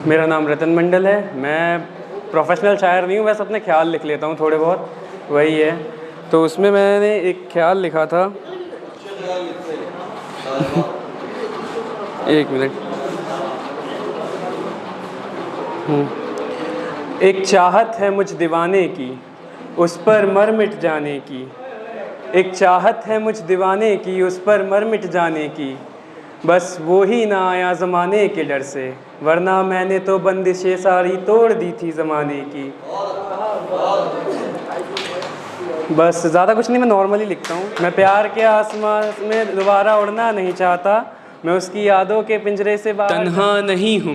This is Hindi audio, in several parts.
मेरा नाम रतन मंडल है। मैं प्रोफेशनल शायर नहीं हूँ, बस अपने ख्याल लिख लेता हूँ थोड़े बहुत, वही है। तो उसमें मैंने एक ख्याल लिखा था। एक मिनट। एक चाहत है मुझ दीवाने की, उस पर मर मिट जाने की। एक चाहत है मुझ दीवाने की, उस पर मर मिट जाने की। बस वो ही ना आया ज़माने के डर से, वरना मैंने तो बंदिशें सारी तोड़ दी थी ज़माने की। बस ज़्यादा कुछ नहीं, मैं नॉर्मली लिखता हूँ। मैं प्यार के आसमान में दोबारा उड़ना नहीं चाहता, मैं उसकी यादों के पिंजरे से बाहर तन्हा नहीं हूँ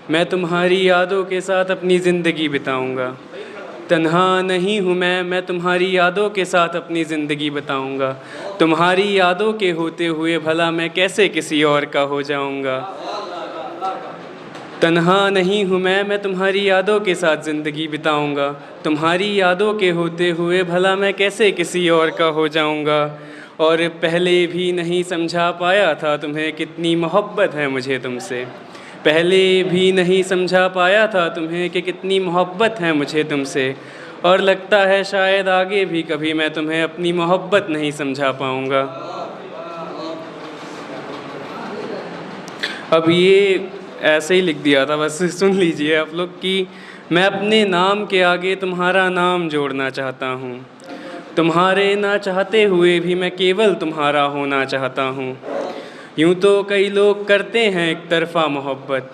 मैं तुम्हारी यादों के साथ अपनी ज़िंदगी बिताऊँगा। तन्हा नहीं हूँ मैं तुम्हारी यादों के साथ अपनी ज़िंदगी बिताऊँगा। तुम्हारी यादों के होते हुए भला मैं कैसे किसी और का हो जाऊँगा। तन्हा नहीं हूँ मैं तुम्हारी यादों के साथ ज़िंदगी बिताऊँगा। तुम्हारी यादों के होते हुए भला मैं कैसे किसी और का हो जाऊँगा। और पहले भी नहीं समझा पाया था तुम्हें कितनी मोहब्बत है मुझे तुमसे। पहले भी नहीं समझा पाया था तुम्हें कि कितनी मोहब्बत है मुझे तुमसे। और लगता है शायद आगे भी कभी मैं तुम्हें अपनी मोहब्बत नहीं समझा पाऊँगा। अब ये ऐसे ही लिख दिया था, बस सुन लीजिए आप लोग कि मैं अपने नाम के आगे तुम्हारा नाम जोड़ना चाहता हूँ। तुम्हारे ना चाहते हुए भी मैं केवल तुम्हारा होना चाहता हूँ। यूँ तो कई लोग करते हैं एक तरफ़ा मोहब्बत,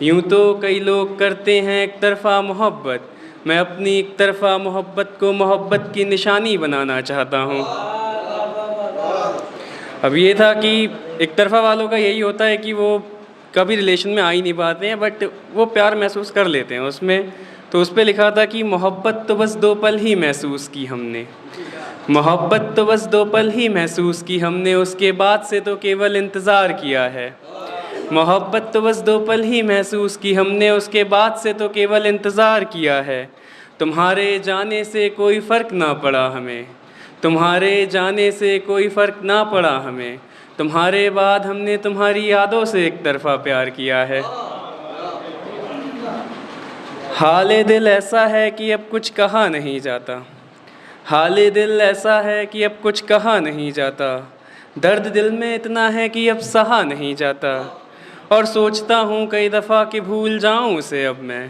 यूँ तो कई लोग करते हैं एक तरफ़ा मोहब्बत। मैं अपनी एक तरफ़ा मोहब्बत को मोहब्बत की निशानी बनाना चाहता हूँ। अब ये था कि एक तरफ़ा वालों का यही होता है कि वो कभी रिलेशन में आ ही नहीं पाते हैं, बट वो प्यार महसूस कर लेते हैं उसमें। तो उस पर लिखा था कि मोहब्बत तो बस 2 पल ही महसूस की हमने, मोहब्बत तो बस 2 पल ही महसूस की हमने, उसके बाद से तो केवल इंतज़ार किया है। मोहब्बत तो बस 2 पल ही महसूस की हमने, उसके बाद से तो केवल इंतज़ार किया है। तुम्हारे जाने से कोई फ़र्क ना पड़ा हमें, तुम्हारे जाने से कोई फ़र्क ना पड़ा हमें। तुम्हारे बाद हमने तुम्हारी यादों से एक तरफ़ा प्यार किया है। हाले दिल ऐसा है कि अब कुछ कहा नहीं जाता, हाले दिल ऐसा है कि अब कुछ कहा नहीं जाता। दर्द दिल में इतना है कि अब सहा नहीं जाता। और सोचता हूँ कई दफ़ा कि भूल जाऊँ उसे अब मैं,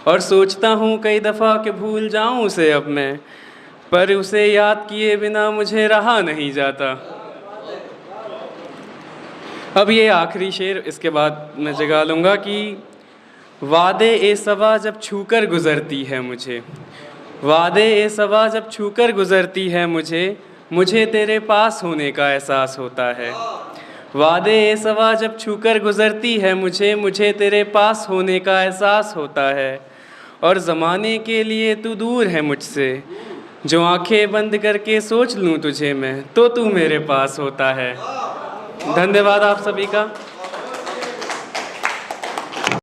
और सोचता हूँ कई दफ़ा कि भूल जाऊँ उसे अब मैं, पर उसे याद किए बिना मुझे रहा नहीं जाता। अब ये आखिरी शेर, इसके बाद मैं जगा लूँगा कि वादे ए सवा जब छूकर गुज़रती है मुझे, वादे ए सवा जब छूकर गुज़रती है मुझे, मुझे तेरे पास होने का एहसास होता है। वादे ए सवा जब छूकर गुज़रती है मुझे, मुझे तेरे पास होने का एहसास होता है। और ज़माने के लिए तू दूर है मुझसे, जो आंखें बंद करके सोच लूँ तुझे मैं, तो तू मेरे पास होता है। धन्यवाद आप सभी का।